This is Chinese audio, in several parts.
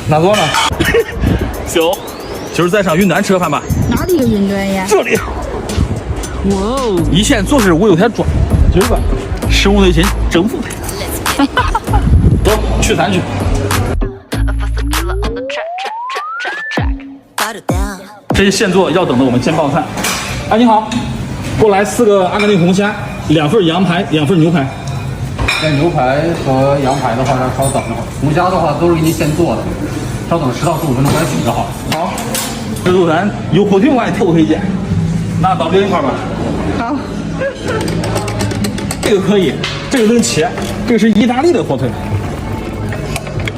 哪座呢？行，今儿咱上云端吃个饭吧。哪里有云端呀？这里。哇哦！以前做事我有点壮，今儿吧，食物内心征服他。走，取餐去。这是现做要等的我们煎爆菜。哎，你好，给我来4个阿根廷红虾，2份羊排，2份牛排。这牛排和羊排的话，要稍等一会儿。红虾的话都是给你现做的，稍等10到15分钟，把它煮就好了。好，自助餐有火腿我还特不推荐，拿刀给一块吧。好，这个可以，这个能切，这个是意大利的火腿。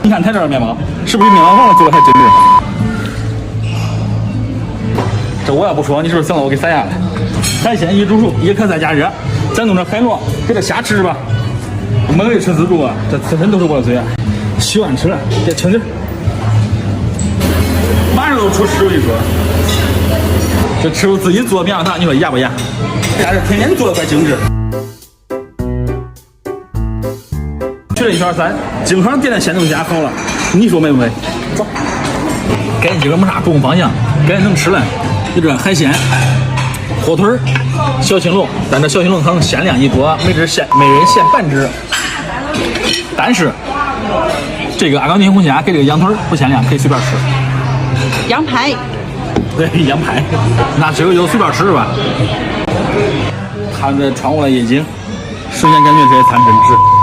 你看它这儿面包是不是比面包房做的还真对？这我要不说，你是不是想到我给散下来？海鲜一煮熟，也可再加热。咱弄点海螺，给这虾吃吧。没人吃自助啊，这刺身都是我的最爱，喜欢吃，别轻劲。马上都出10，我跟你说，这吃自己做的棉花糖，你说压不压？但是天天做的怪精致。去了1圈3，经常点的鲜豆虾好了，你说美不美？走，赶紧今个没啥不攻方向，赶紧能吃了。有这海鲜、火腿、小青龙，但这小青龙可能限量1波，每人限半只。但是这个阿根廷红虾跟这个羊腿不限量，可以随便吃。羊排，对，羊排，那这个就随便吃吧。看着窗户的夜景，瞬间感觉这些餐真值。